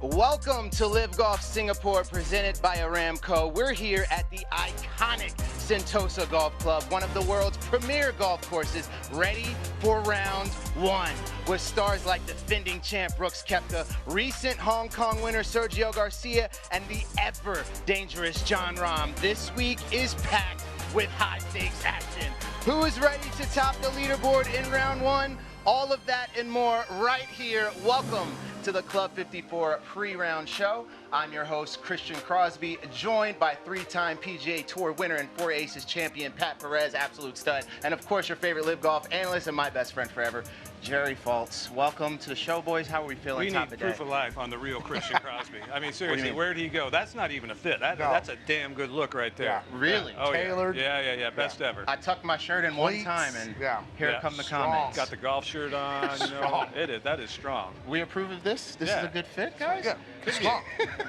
Welcome to LIV Golf Singapore, presented by Aramco. We're here at the iconic Sentosa Golf Club, one of the world's premier golf courses, ready for round one. With stars like defending champ Brooks Koepka, recent Hong Kong winner Sergio Garcia, and the ever dangerous Jon Rahm. This week is packed with high-stakes action. Who is ready to top the leaderboard in round one? All of that and more right here. Welcome to the Club 54 pre-round show. I'm your host, Christian Crosby, joined by three-time PGA Tour winner and Four Aces champion Pat Perez, absolute stud, and of course your favorite LIV Golf analyst and my best friend forever, Jerry Faults. Welcome to the show, boys. How are we feeling? We need proof of life on the real Christian Crosby. I mean, seriously, where did he go? That's not even a fit. That's a damn good look right there. Yeah. Really? Oh, Tailored. Yeah. Best ever. I tucked my shirt in one time, and here come the comments. Got the golf shirt on. You know, that is strong. We approve of this? This is a good fit, guys? Yeah. Strong.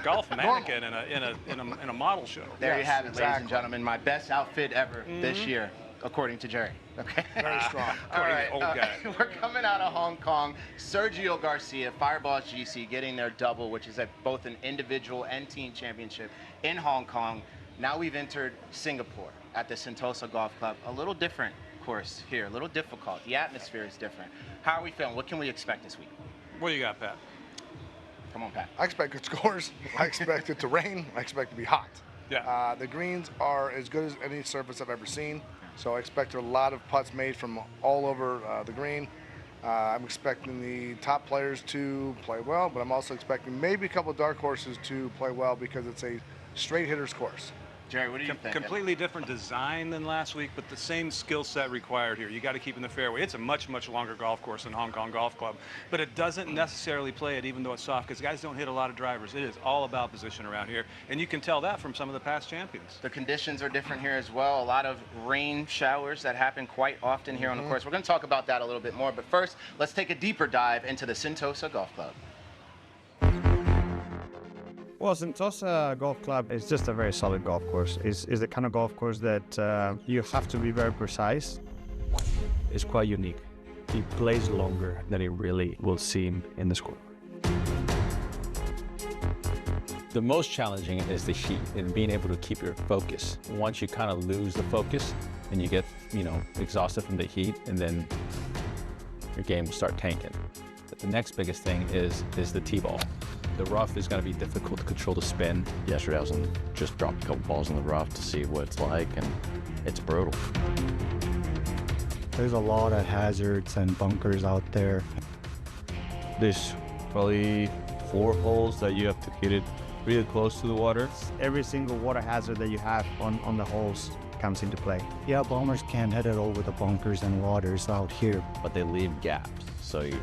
Golf mannequin in a model show. There you have it, ladies and gentlemen. My best outfit ever this year, according to Jerry. Okay. Very strong. All right. Old guy. We're coming out of Hong Kong. Sergio Garcia, Fireballs GC, getting their double, which is both an individual and team championship in Hong Kong. Now we've entered Singapore at the Sentosa Golf Club. A little different course here, a little difficult. The atmosphere is different. How are we feeling? What can we expect this week? What do you got, Pat? Come on, Pat. I expect good scores. I expect it to rain. I expect it to be hot. Yeah. The greens are as good as any surface I've ever seen. So I expect a lot of putts made from all over the green. I'm expecting the top players to play well, but I'm also expecting maybe a couple of dark horses to play well because it's a straight hitter's course. Jerry, what do you think? Completely different design than last week, but the same skill set required here. You got to keep in the fairway. It's a much longer golf course than Hong Kong Golf Club, but it doesn't necessarily play it even though it's soft because guys don't hit a lot of drivers. It is all about position around here, and you can tell that from some of the past champions. The conditions are different here as well. A lot of rain showers that happen quite often here on the course. We're going to talk about that a little bit more, but first, let's take a deeper dive into the Sentosa Golf Club. Well, Sentosa Golf Club is just a very solid golf course. It's the kind of golf course that you have to be very precise. It's quite unique. It plays longer than it really will seem in the score. The most challenging is the heat and being able to keep your focus. Once you kind of lose the focus and you get, exhausted from the heat, and then your game will start tanking. But the next biggest thing is the tee ball. The rough is going to be difficult to control the spin. Yesterday I was just dropped a couple balls in the rough to see what it's like, and it's brutal. There's a lot of hazards and bunkers out there. There's probably 4 holes that you have to hit it really close to the water. Every single water hazard that you have on the holes comes into play. Yeah, bombers can't hit it over the bunkers and waters out here. But they leave gaps. So you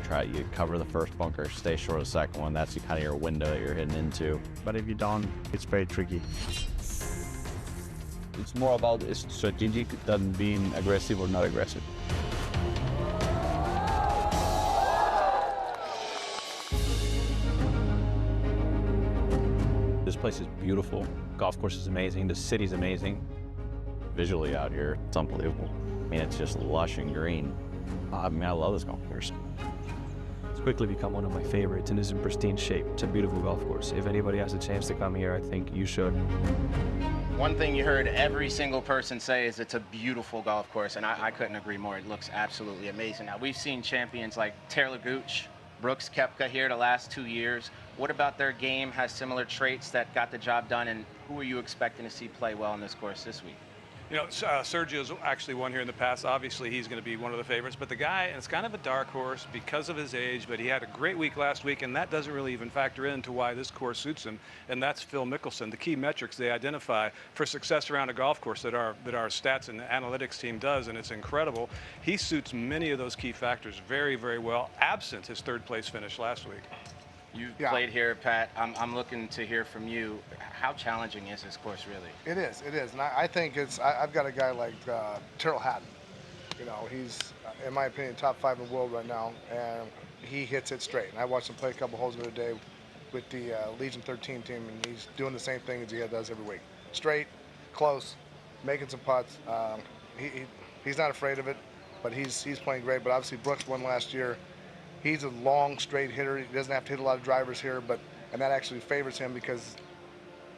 cover the first bunker, stay short of the second one. That's kind of your window that you're hitting into. But if you don't, it's very tricky. It's more about strategic than being aggressive or not aggressive. This place is beautiful. Golf course is amazing. The city's amazing. Visually out here, it's unbelievable. I mean, it's just lush and green. I love this golf course. It's quickly become one of my favorites and is in pristine shape. It's a beautiful golf course. If anybody has a chance to come here, I think you should. One thing you heard every single person say is it's a beautiful golf course, and I couldn't agree more. It looks absolutely amazing. Now, we've seen champions like Taylor Gooch, Brooks Koepka here the last 2 years. What about their game has similar traits that got the job done, and who are you expecting to see play well in this course this week? Sergio's actually won here in the past. Obviously, he's going to be one of the favorites. But the guy, and it's kind of a dark horse because of his age, but he had a great week last week, and that doesn't really even factor into why this course suits him, and that's Phil Mickelson. The key metrics they identify for success around a golf course that our stats and analytics team does, and it's incredible. He suits many of those key factors very, very well, absent his third-place finish last week. You've played here, Pat. I'm looking to hear from you. How challenging is this course, really? It is. And I think I've got a guy like Terrell Hatton. He's, in my opinion, top 5 in the world right now, and he hits it straight. And I watched him play a couple holes the other day with the Legion 13 team, and he's doing the same thing as he does every week. Straight, close, making some putts. He's not afraid of it, but he's playing great. But obviously Brooks won last year. He's a long, straight hitter. He doesn't have to hit a lot of drivers here, but and that actually favors him because,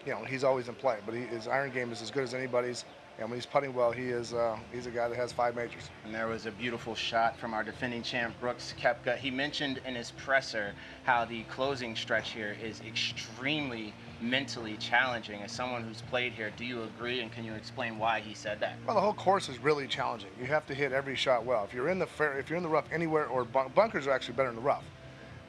you know, he's always in play. But his iron game is as good as anybody's, and when he's putting well, he's a guy that has 5 majors. And there was a beautiful shot from our defending champ, Brooks Koepka. He mentioned in his presser how the closing stretch here is extremely mentally challenging. As someone who's played here, do you agree, and can you explain why he said that? Well, the whole course is really challenging. You have to hit every shot well. If you're in the rough anywhere, or bunkers are actually better in the rough.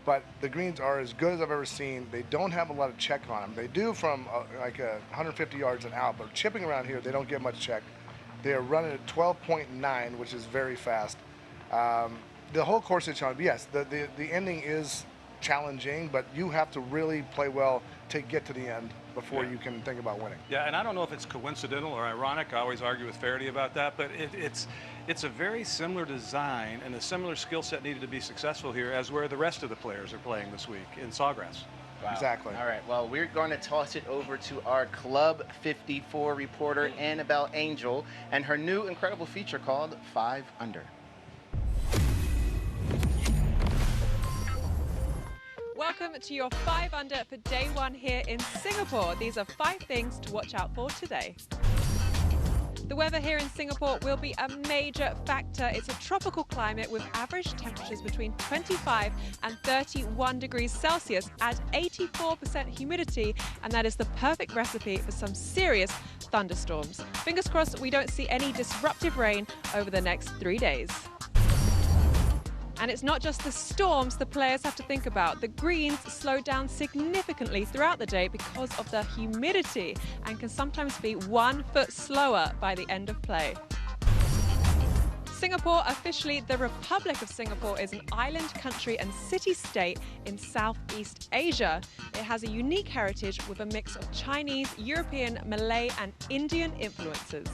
But the greens are as good as I've ever seen. They don't have a lot of check on them. They do from like 150 yards and out, but chipping around here, they don't get much check. They are running at 12.9, which is very fast. The whole course is challenging. Yes, the ending is challenging, but you have to really play well to get to the end before you can think about winning. Yeah, and I don't know if it's coincidental or ironic. I always argue with Faraday about that, but it's a very similar design and a similar skill set needed to be successful here as where the rest of the players are playing this week in Sawgrass. Wow. Exactly. All right, well, we're going to toss it over to our Club 54 reporter, Annabelle Angel, and her new incredible feature called 5 Under. Welcome to your 5 Under for day 1 here in Singapore. These are 5 things to watch out for today. The weather here in Singapore will be a major factor. It's a tropical climate with average temperatures between 25 and 31 degrees Celsius at 84% humidity, and that is the perfect recipe for some serious thunderstorms. Fingers crossed we don't see any disruptive rain over the next 3 days. And it's not just the storms the players have to think about. The greens slow down significantly throughout the day because of the humidity and can sometimes be 1 foot slower by the end of play. Singapore, officially the Republic of Singapore, is an island country and city-state in Southeast Asia. It has a unique heritage with a mix of Chinese, European, Malay and Indian influences.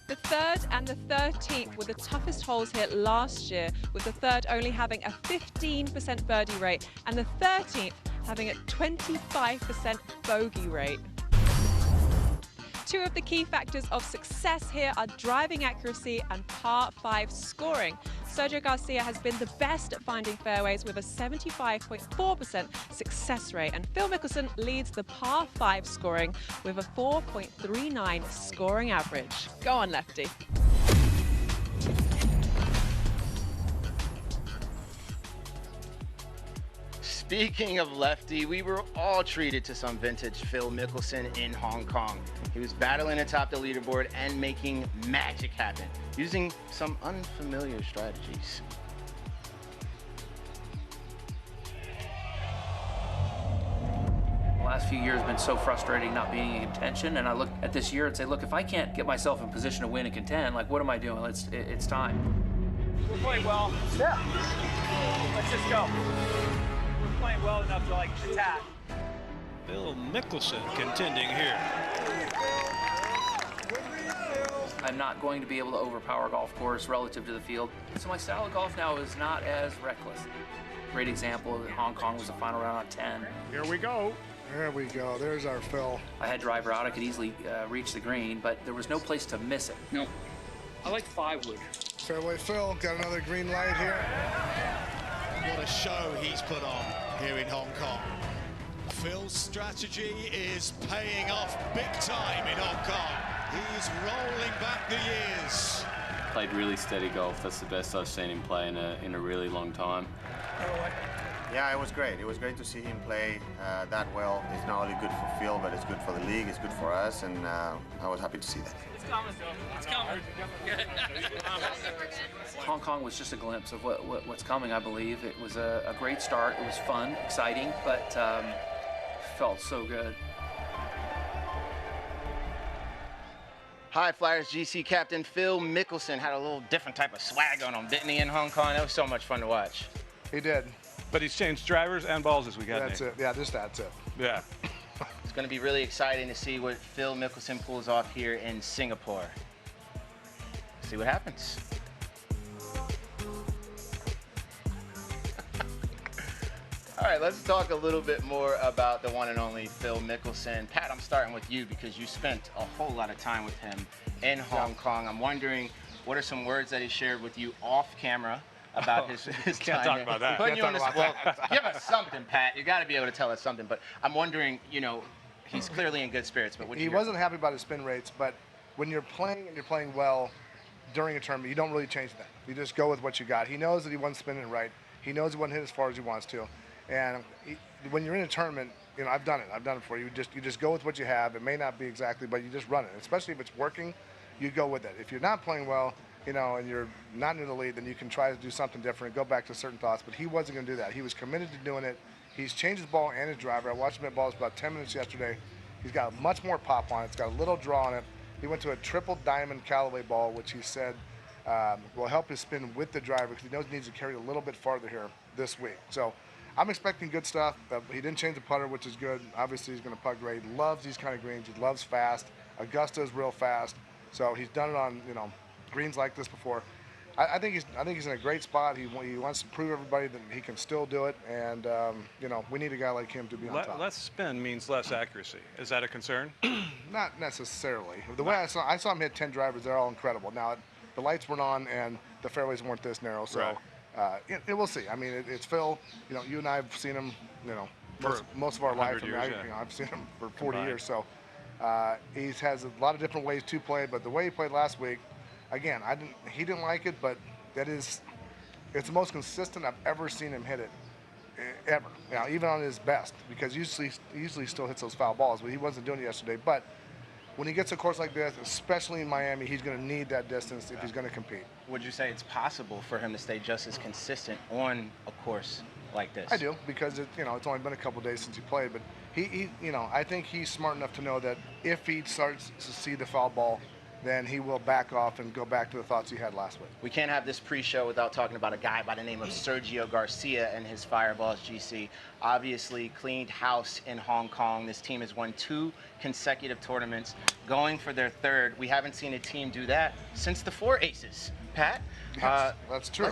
The 3rd and the 13th were the toughest holes here last year, with the 3rd only having a 15% birdie rate and the 13th having a 25% bogey rate. 2 of the key factors of success here are driving accuracy and par 5 scoring. Sergio Garcia has been the best at finding fairways with a 75.4% success rate, and Phil Mickelson leads the par 5 scoring with a 4.39 scoring average. Go on, Lefty. Speaking of Lefty, we were all treated to some vintage Phil Mickelson in Hong Kong. He was battling atop the leaderboard and making magic happen, using some unfamiliar strategies. The last few years have been so frustrating not being in contention, and I look at this year and say, look, if I can't get myself in position to win and contend, like, what am I doing? It's time. We're playing well. Yeah. Let's just go. We're playing well enough to, like, attack. Phil Mickelson contending here. I'm not going to be able to overpower a golf course relative to the field. So my style of golf now is not as reckless. Great example of Hong Kong was the final round on 10. Here we go. There we go. There's our Phil. I had driver out. I could easily reach the green, but there was no place to miss it. No. I like 5 wood. Fairway Phil, got another green light here. What a show he's put on here in Hong Kong. Phil's strategy is paying off big time in Hong Kong. He's rolling back the years. Played really steady golf. That's the best I've seen him play in a really long time. Yeah, it was great. It was great to see him play that well. It's not only good for Phil, but it's good for the league. It's good for us, and I was happy to see that. It's coming. It's coming. Hong Kong was just a glimpse of what's coming, I believe. It was a great start. It was fun, exciting, but felt so good. High Flyers GC captain Phil Mickelson had a little different type of swag on him, didn't he, in Hong Kong? That was so much fun to watch. He did. But he's changed drivers and balls this week, hasn't That's he? it. Yeah, just that's it. Yeah. It's going to be really exciting to see what Phil Mickelson pulls off here in Singapore. See what happens. All right, let's talk a little bit more about the one and only Phil Mickelson. Pat, I'm starting with you because you spent a whole lot of time with him in Hong Kong. I'm wondering, what are some words that he shared with you off camera about his Can't time talk there. about that. Putting you on Can't the talk spot. about Give us something, Pat. You got to be able to tell us something. But I'm wondering, you know, he's clearly in good spirits. But He wasn't happy about his spin rates, but when you're playing and you're playing well during a tournament, you don't really change that. You just go with what you got. He knows that he wasn't spinning right. He knows he wasn't hit as far as he wants to. And when you're in a tournament, you know, I've done it. I've done it for you. You just go with what you have. It may not be exactly, but you just run it. Especially if it's working, you go with it. If you're not playing well, you know, and you're not in the lead, then you can try to do something different, go back to certain thoughts. But he wasn't going to do that. He was committed to doing it. He's changed his ball and his driver. I watched him hit balls about 10 minutes yesterday. He's got much more pop on it. It's got a little draw on it. He went to a triple diamond Callaway ball, which he said will help his spin with the driver because he knows he needs to carry it a little bit farther here this week. So I'm expecting good stuff. He didn't change the putter, which is good. Obviously, he's going to putt great. He loves these kind of greens. He loves fast. Augusta's real fast. So he's done it on, you know, greens like this before. I think he's in a great spot. He wants to prove everybody that he can still do it, and you know, we need a guy like him to be on top. Less spin means less accuracy. Is that a concern? Not necessarily. The way I saw him hit 10 drivers, they're all incredible. Now the lights weren't on and the fairways weren't this narrow, so we'll see. I mean, it's Phil. You know, you and I have seen him. You know, most of our life. I've seen him for 40 years. So he has a lot of different ways to play, but the way he played last week. Again, he didn't like it, but it's the most consistent I've ever seen him hit it, ever. Now, even on his best, because usually still hits those foul balls, but he wasn't doing it yesterday. But when he gets a course like this, especially in Miami, he's going to need that distance if he's going to compete. Would you say it's possible for him to stay just as consistent on a course like this? I do, because it's only been a couple days since he played, but he I think he's smart enough to know that if he starts to see the foul ball, then he will back off and go back to the thoughts he had last week. We can't have this pre-show without talking about a guy by the name of Sergio Garcia and his Fireballs GC. Obviously cleaned house in Hong Kong. This team has won 2 consecutive tournaments, going for their 3rd. We haven't seen a team do that since the 4 Aces. Pat? Yes, that's true.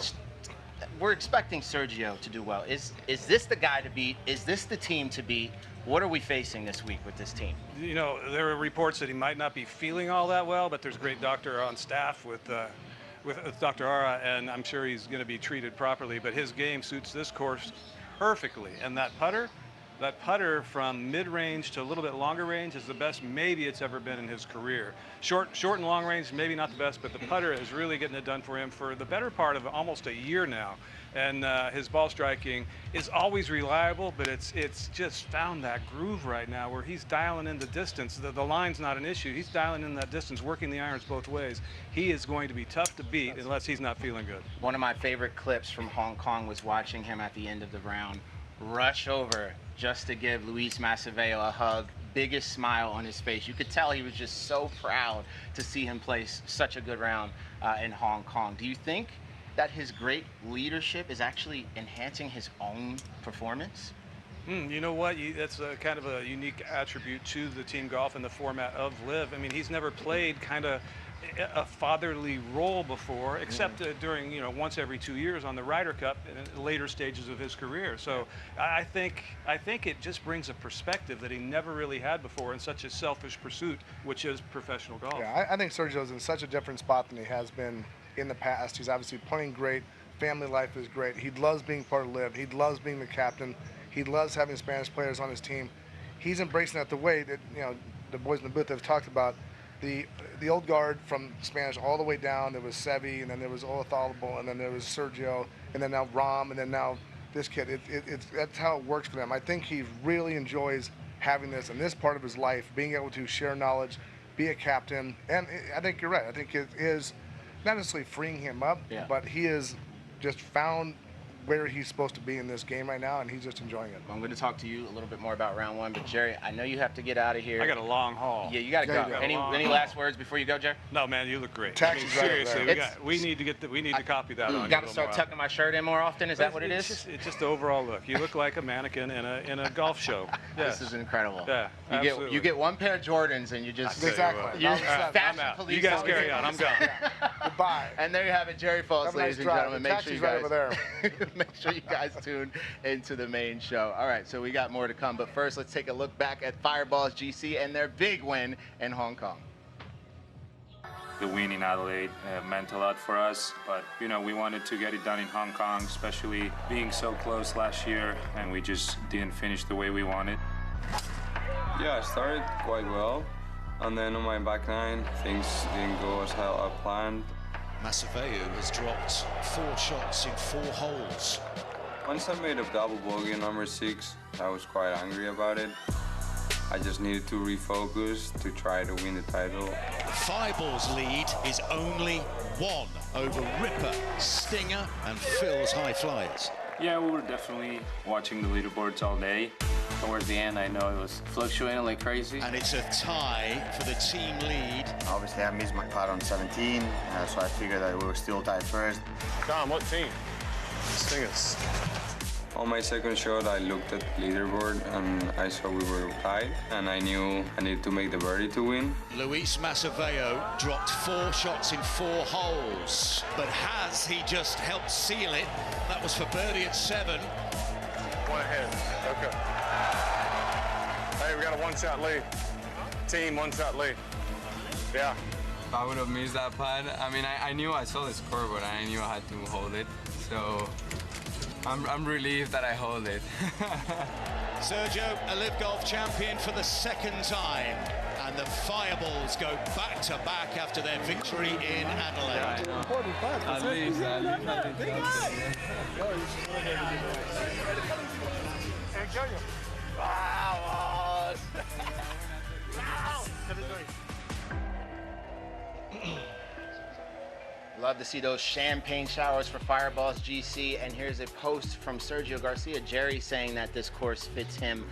We're expecting Sergio to do well. Is this the guy to beat? Is this the team to beat? What are we facing this week with this team? You know, there are reports that he might not be feeling all that well, but there's a great doctor on staff with Dr. Ara, and I'm sure he's going to be treated properly. But his game suits this course perfectly, and that putter from mid-range to a little bit longer range is the best maybe it's ever been in his career. Short and long range, maybe not the best, but the putter is really getting it done for him for the better part of almost a year now. And his ball striking is always reliable, but it's just found that groove right now where he's dialing in the distance. The line's not an issue. He's dialing in that distance, working the irons both ways. He is going to be tough to beat unless he's not feeling good. One of my favorite clips from Hong Kong was watching him at the end of the round rush over just to give Luis Maceveo a hug. Biggest smile on his face. You could tell he was just so proud to see him play such a good round in Hong Kong. Do you think that his great leadership is actually enhancing his own performance? You know what? That's kind of a unique attribute to the team golf and the format of LIV. I mean, he's never played kind of a fatherly role before, except during, once every 2 years on the Ryder Cup in later stages of his career. So I think it just brings a perspective that he never really had before in such a selfish pursuit, which is professional golf. Yeah, I think Sergio's in such a different spot than he has been in the past. He's obviously playing great. Family life is great. He loves being part of LIV. He loves being the captain. He loves having Spanish players on his team. He's embracing that the way that the boys in the booth have talked about. The old guard from Spanish all the way down. There was Sevi, and then there was Olazabal, and then there was Sergio, and then now Rom, and then now this kid. That's how it works for them. I think he really enjoys having this in this part of his life, being able to share knowledge, be a captain. And I think you're right. I think it is not necessarily freeing him up, but he has just found where he's supposed to be in this game right now, and he's just enjoying it. I'm going to talk to you a little bit more about round 1, but Jerry, I know you have to get out of here. I got a long haul. Yeah, you got to go. Any last words before you go, Jerry? No, man, you look great. Taxi's seriously, right we need to copy that on. Got to start tucking my shirt in more often. Is that what it is? It's just the overall look. You look like a mannequin in a golf show. Yes. This is incredible. Yeah, you get one pair of Jordans and you just exactly. Fashion police. You guys carry on. I'm gone. Goodbye. And there you have it, Jerry Foltz, ladies and gentlemen. Make sure you guys make sure you guys tune into the main show. All right, so we got more to come, but first let's take a look back at Fireballs GC and their big win in Hong Kong. The win in Adelaide meant a lot for us, but you know, we wanted to get it done in Hong Kong, especially being so close last year, and we just didn't finish the way we wanted. Yeah, I started quite well, and then on my back nine, things didn't go as how I planned. Masaveu has dropped 4 shots in 4 holes. Once I made a double bogey on number 6, I was quite angry about it. I just needed to refocus to try to win the title. The Fireball's lead is only 1 over Ripper, Stinger and Phil's High Flyers. Yeah, we were definitely watching the leaderboards all day. Towards the end, I know it was fluctuating like crazy. And it's a tie for the team lead. Obviously, I missed my putt on 17, so I figured that we were still tied first. Tom, what team? Stingers. On my second shot, I looked at the leaderboard and I saw we were tied, and I knew I needed to make the birdie to win. Luis Masaveu dropped 4 shots in 4 holes, but has he just helped seal it? That was for birdie at 7. 1 ahead. Okay. Hey, we got a 1-shot lead. Team 1-shot lead. Yeah. If I would have missed that putt, I mean, I knew I saw the score, but I knew I had to hold it. So I'm relieved that I hold it. Sergio, a LIV Golf champion for the 2nd time. And the Fireballs go back-to-back after their victory in Adelaide. Yeah, at least. Love to see those champagne showers for Fireballs GC. And here's a post from Sergio Garcia. Jerry saying that this course fits him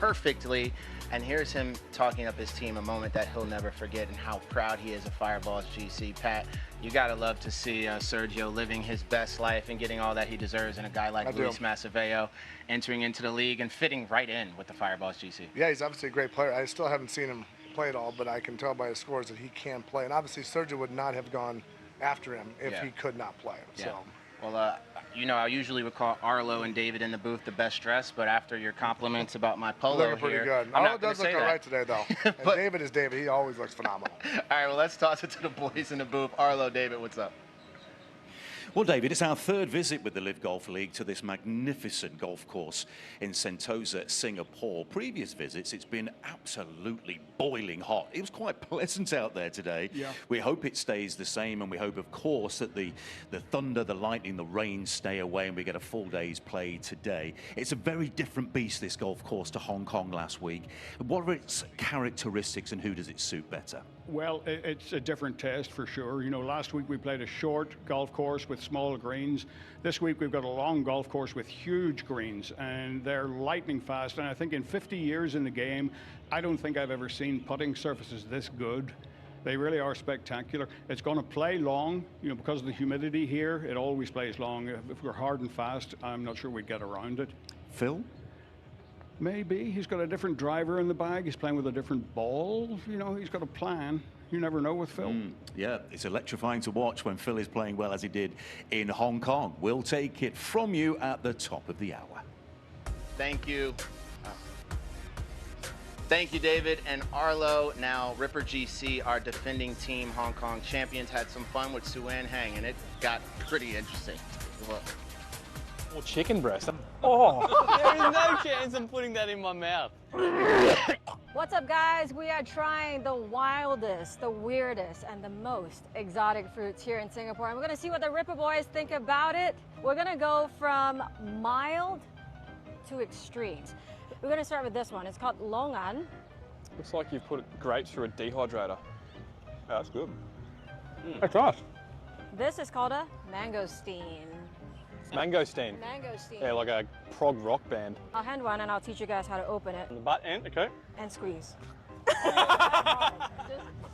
perfectly. And here's him talking up his team, a moment that he'll never forget, and how proud he is of Fireballs GC. Pat, you gotta love to see Sergio living his best life and getting all that he deserves, and a guy like Luis Masaveu entering into the league and fitting right in with the Fireballs GC. Yeah, he's obviously a great player. I still haven't seen him play at all, but I can tell by his scores that he can play. And obviously Sergio would not have gone after him if he could not play. Yeah. So. Well, you know, I usually would call Arlo and David in the booth the best dressed, but after your compliments about my polo Looking pretty here, good. I'm Arlo not gonna does look say all that. right today, though. And But- David is David. He always looks phenomenal. All right, well, let's toss it to the boys in the booth. Arlo, David, what's up? Well, David, it's our 3rd visit with the LIV Golf League to this magnificent golf course in Sentosa, Singapore. Previous visits, it's been absolutely boiling hot. It was quite pleasant out there today. Yeah. We hope it stays the same, and we hope, of course, that the thunder, the lightning, the rain stay away, and we get a full day's play today. It's a very different beast, this golf course, to Hong Kong last week. What are its characteristics, and who does it suit better? Well, it's a different test for sure. You know, last week we played a short golf course with small greens. This week we've got a long golf course with huge greens, and they're lightning fast. And I think in 50 years in the game, I don't think I've ever seen putting surfaces this good. They really are spectacular. It's going to play long, you know, because of the humidity here. It always plays long. If we're hard and fast, I'm not sure we'd get around it. Phil? Maybe. He's got a different driver in the bag. He's playing with a different ball. You know, he's got a plan. You never know with Phil. Yeah, it's electrifying to watch when Phil is playing well as he did in Hong Kong. We'll take it from you at the top of the hour. Thank you. Thank you, David and Arlo. Now, Ripper GC, our defending team Hong Kong champions, had some fun with Suan Hang, and it got pretty interesting. Look. Well, chicken breast. Oh, there is no chance I'm putting that in my mouth. What's up, guys? We are trying the wildest, the weirdest, and the most exotic fruits here in Singapore. And we're gonna see what the Ripper boys think about it. We're gonna go from mild to extremes. We're gonna start with this one. It's called longan. Looks like you've put grapes through a dehydrator. Yeah, that's good. That's nice. This is called a mangosteen. Mangosteen. Mangosteen. Yeah, like a prog rock band. I'll hand one and I'll teach you guys how to open it. On the butt end, okay. And squeeze. There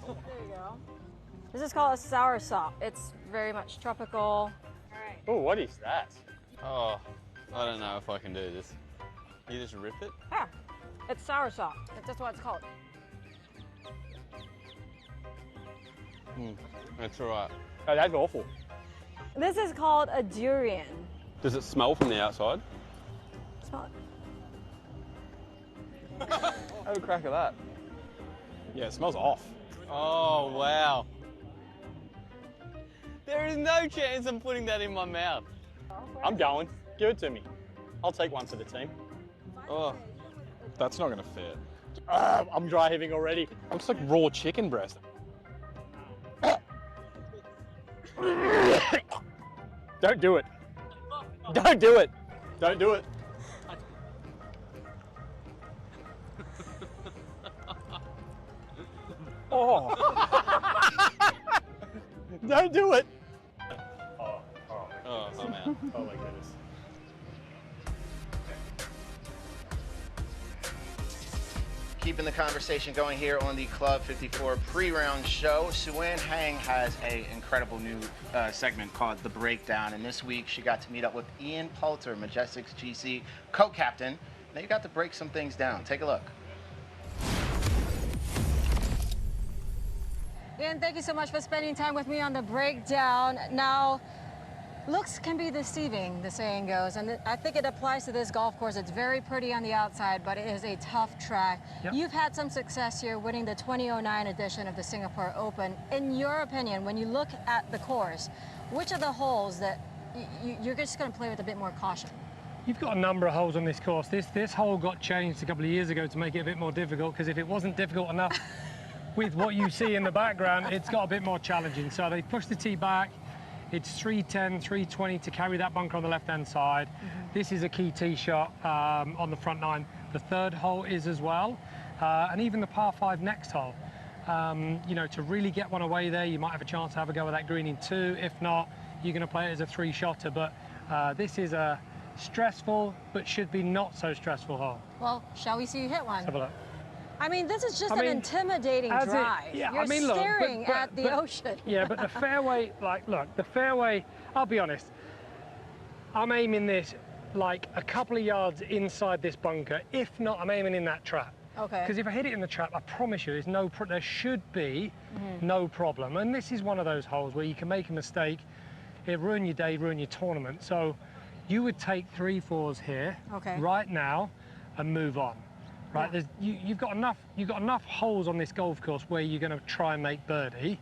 you go. This is called a sour sop. It's very much tropical. All right. Oh, what is that? Oh, I don't know if I can do this. You just rip it? Yeah, it's sour sop. That's what it's called. That's all right. Oh, that's awful. This is called a durian. Does it smell from the outside? Smell it. Have a crack at that. Yeah, it smells off. Oh, wow. There is no chance I'm putting that in my mouth. I'm going. Give it to me. I'll take one for the team. Oh, that's not gonna fit. I'm dry heaving already. Looks like raw chicken breast. Don't do it. Don't do it. Don't do it. Oh. Don't do it. Oh, I'm out. Oh my goodness. Keeping the conversation going here on the Club 54 pre-round show. Sue-Ann Hang has an incredible new segment called The Breakdown, and this week she got to meet up with Ian Poulter, Majestic's GC co-captain. They got to break some things down. Take a look. Ian, thank you so much for spending time with me on The Breakdown. Now, looks can be deceiving, the saying goes, and I think it applies to this golf course. It's very pretty on the outside, but it is a tough track. Yep. You've had some success here winning the 2009 edition of the Singapore Open. In your opinion, when you look at the course, which of the holes that you're just going to play with a bit more caution? You've got a number of holes on this course. This hole got changed a couple of years ago to make it a bit more difficult, because if it wasn't difficult enough with what you see in the background, it's got a bit more challenging. So they pushed the tee back. It's 310, 320 to carry that bunker on the left-hand side. This is a key tee shot on the front nine. The third hole is as well, and even the par 5 next hole. You know, to really get one away there, you might have a chance to have a go with that green in 2. If not, you're going to play it as a 3-shotter. But this is a stressful, but should be not so stressful hole. Well, shall we see you hit one? Let's have a look. I mean, this is just an intimidating drive. You're staring at the ocean. Yeah, but the fairway, like, look, the fairway, I'll be honest, I'm aiming this like a couple of yards inside this bunker. If not, I'm aiming in that trap. Okay. Because if I hit it in the trap, I promise you, there should be no problem. And this is one of those holes where you can make a mistake, it ruin your day, ruin your tournament. So you would take 3-4s here, right now, and move on. Right, you've got enough holes on this golf course where you're going to try and make birdie.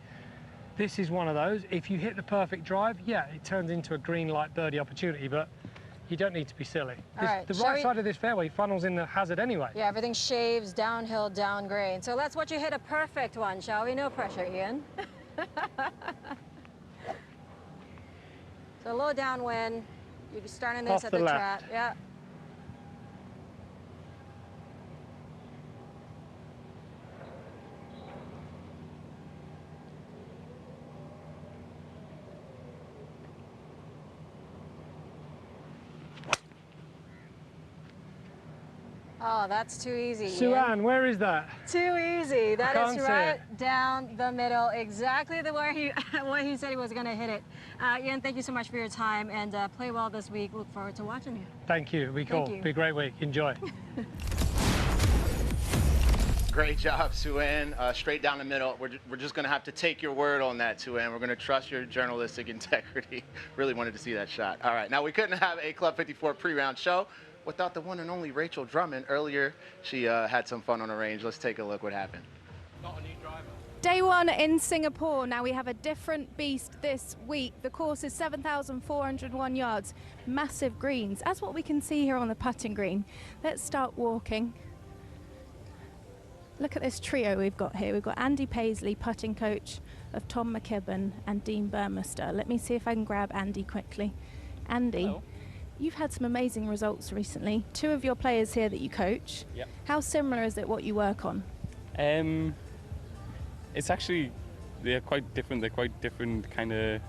This is one of those. If you hit the perfect drive, yeah, it turns into a green light birdie opportunity, but you don't need to be silly. Right, the right side of this fairway funnels in the hazard anyway. Yeah, everything shaves downhill, down grade. So let's watch you hit a perfect one, shall we? No pressure, Ian. So low downwind. You're starting this Off at the the left. trap. Yeah. Oh, that's too easy. Sue-Ann, where is that? Too easy. That is see right it. down the middle, exactly the way he said he was going to hit it. Ian, thank you so much for your time, and play well this week. Look forward to watching you. Thank you. Be cool. you. Be a great week. Enjoy. Great job, Sue-Ann. Straight down the middle. We're just going to have to take your word on that, Sue-Ann. We're going to trust your journalistic integrity. Really wanted to see that shot. All right, now we couldn't have a Club 54 pre-round show without the one and only Rachel Drummond. Earlier, she had some fun on the range. Let's take a look what happened. Day one in Singapore. Now we have a different beast this week. The course is 7,401 yards, massive greens, as what we can see here on the putting green. Let's start walking. Look at this trio we've got here. We've got Andy Paisley, putting coach of Tom McKibben and Dean Burmester. Let me see if I can grab Andy quickly. Andy, hello. You've had some amazing results recently. 2 of your players here that you coach. Yep. How similar is it what you work on? It's actually, they're quite different. They're quite different kind of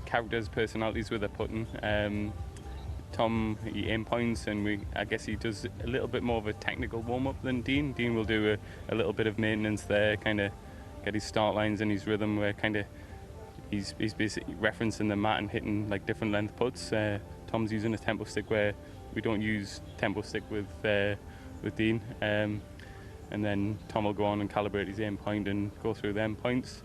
characters, personalities with their putting. Tom, he aim points, and I guess he does a little bit more of a technical warm-up than Dean. Dean will do a little bit of maintenance there, kind of get his start lines and his rhythm, where kind of he's basically referencing the mat and hitting like different length putts. Tom's using a tempo stick where we don't use tempo stick with Dean. And then Tom will go on and calibrate his aim point and go through the aim points.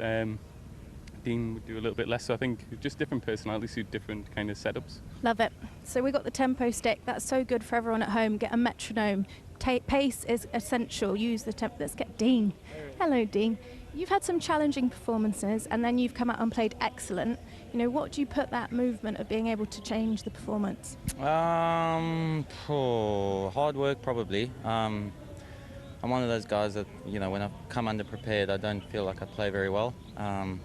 Dean would do a little bit less, so I think just different personalities suit different kind of setups. Love it. So we got the tempo stick. That's so good for everyone at home. Get a metronome. Pace is essential. Use the tempo. Let's get Dean. Hello, Dean. You've had some challenging performances, and then you've come out and played excellent. You know, what do you put that movement of being able to change the performance? Hard work, probably. I'm one of those guys that, you know, when I come underprepared, I don't feel like I play very well. I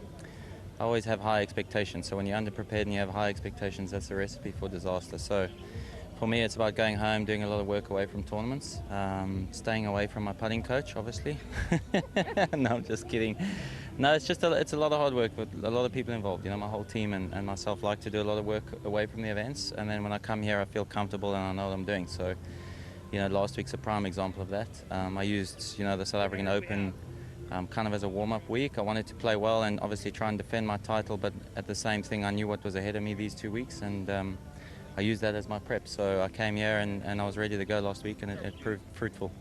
always have high expectations, so when you're underprepared and you have high expectations, that's a recipe for disaster. So for me, it's about going home, doing a lot of work away from tournaments, staying away from my putting coach, obviously. No, I'm just kidding. No, it's just it's a lot of hard work with a lot of people involved. You know, my whole team and myself like to do a lot of work away from the events, and then when I come here, I feel comfortable and I know what I'm doing. So, you know, last week's a prime example of that. I used, you know, the South African Open kind of as a warm-up week. I wanted to play well and obviously try and defend my title, but at the same thing, I knew what was ahead of me these 2 weeks, and I used that as my prep. So I came here and I was ready to go last week, and it proved fruitful.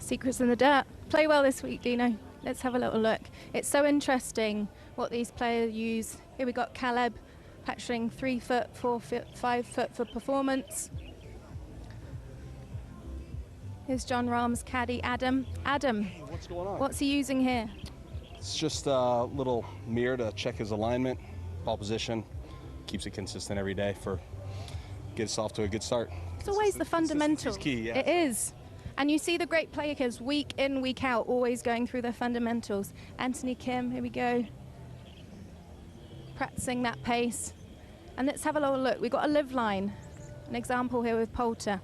Secrets in the dirt. Play well this week, Dino. Let's have a little look. It's so interesting what these players use. Here we got Caleb patching 3 foot, 4 foot, 5 foot for performance. Here's John Rahm's caddy, Adam. Adam, hey, what's going on? What's he using here? It's just a little mirror to check his alignment, ball position. Keeps it consistent every day gets off to a good start. It's always the fundamentals. Key, yeah. It is. And you see the great players week in, week out, always going through their fundamentals. Anthony Kim, here we go. Practicing that pace. And let's have a little look. We've got a LIV line, an example here with Poulter.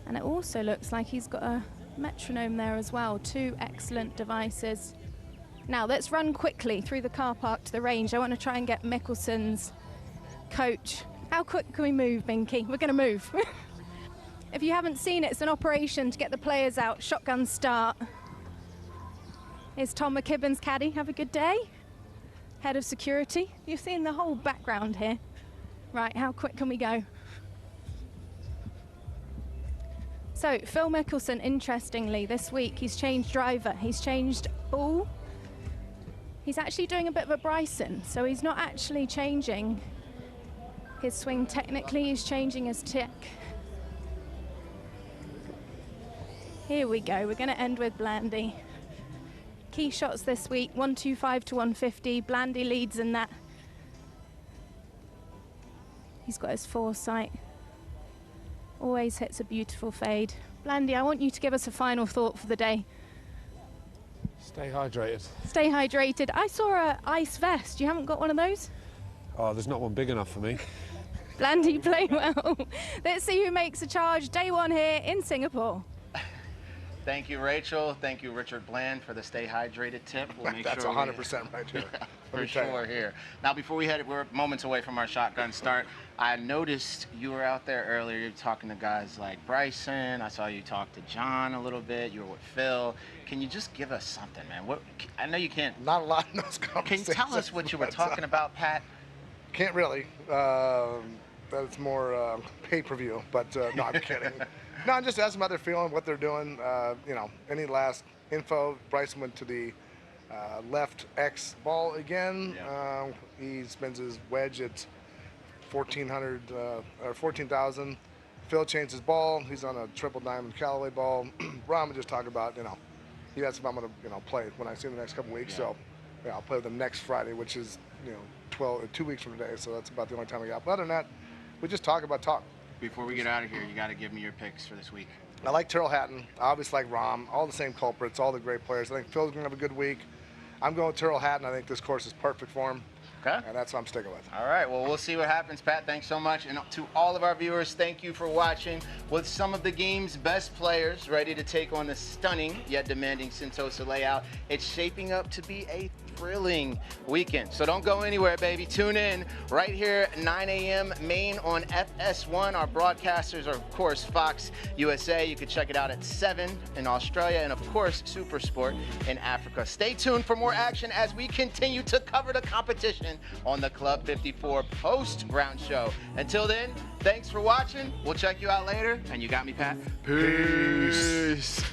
And it also looks like he's got a metronome there as well. 2 excellent devices. Now let's run quickly through the car park to the range. I want to try and get Mickelson's coach. How quick can we move, Binky? We're going to move. If you haven't seen it, it's an operation to get the players out. Shotgun start. Here's Tom McKibben's caddy. Have a good day. Head of security. You've seen the whole background here. Right, how quick can we go? So, Phil Mickelson, interestingly, this week, he's changed driver. He's changed ball. He's actually doing a bit of a Bryson, so he's not actually changing his swing technically, he's changing his tick. Here we go, we're going to end with Blandy. Key shots this week, 125 to 150. Blandy leads in that. He's got his foresight. Always hits a beautiful fade. Blandy, I want you to give us a final thought for the day. Stay hydrated. Stay hydrated. I saw an ice vest. You haven't got one of those? Oh, there's not one big enough for me. Blandy, play well. Let's see who makes a charge. Day 1 here in Singapore. Thank you, Rachel. Thank you, Richard Bland, for the stay hydrated tip. We'll make That's sure 100% right here. For sure here. Now, before we're moments away from our shotgun start. I noticed you were out there earlier. You're talking to guys like Bryson. I saw you talk to John a little bit. You were with Phil. Can you just give us something, man? What? I know you can't. Not a lot in those conversations. Can you tell us what you were talking about, Pat? Can't really. That's more pay-per-view. But no, I'm kidding. No, I'm just asking about their feeling, what they're doing. You know, any last info. Bryson went to the left X ball again. Yeah. He spins his wedge at 1,400 or 14,000. Phil changed his ball. He's on a triple diamond Callaway ball. Rahm just talked about, you know, he asked if I'm going to, play when I see him the next couple weeks. Yeah. So, yeah, I'll play with him next Friday, which is, 2 weeks from today. So that's about the only time we got. But other than that, we just talk. Before we get out of here, you got to give me your picks for this week. I like Tyrrell Hatton. I obviously like Rahm. All the same culprits, all the great players. I think Phil's going to have a good week. I'm going with Tyrrell Hatton. I think this course is perfect for him. Okay. And that's what I'm sticking with. All right. Well, we'll see what happens, Pat. Thanks so much. And to all of our viewers, thank you for watching. With some of the game's best players ready to take on the stunning yet demanding Sentosa layout, it's shaping up to be a thrilling weekend. So don't go anywhere, baby. Tune in right here at 9 a.m. Maine on FS1. Our broadcasters are, of course, Fox USA. You can check it out at 7 in Australia and, of course, SuperSport in Africa. Stay tuned for more action as we continue to cover the competition on the Club 54 post-round show. Until then, thanks for watching. We'll check you out later. And you got me, Pat? Peace.